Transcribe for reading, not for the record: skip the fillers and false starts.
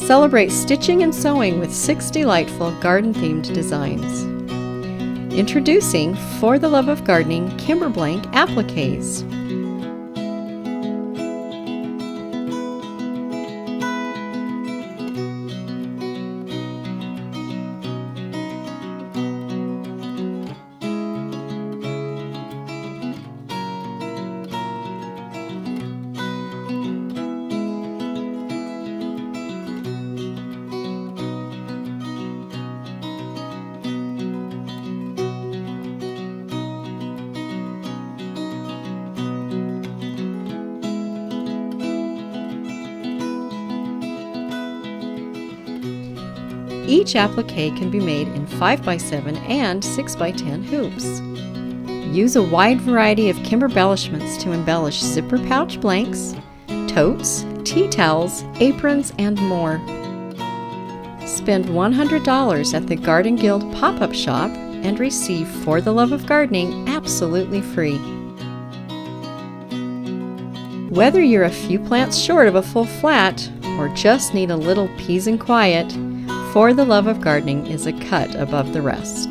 Celebrate stitching and sewing with 6 delightful garden-themed designs. Introducing For the Love of Gardening Kimberblank Appliques. Each applique can be made in 5x7 and 6x10 hoops. Use a wide variety of Kimberbellishments to embellish zipper pouch blanks, totes, tea towels, aprons, and more. Spend $100 at the Garden Guild pop-up shop and receive For the Love of Gardening absolutely free. Whether you're a few plants short of a full flat or just need a little peace and quiet, For the Love of Gardening is a cut above the rest.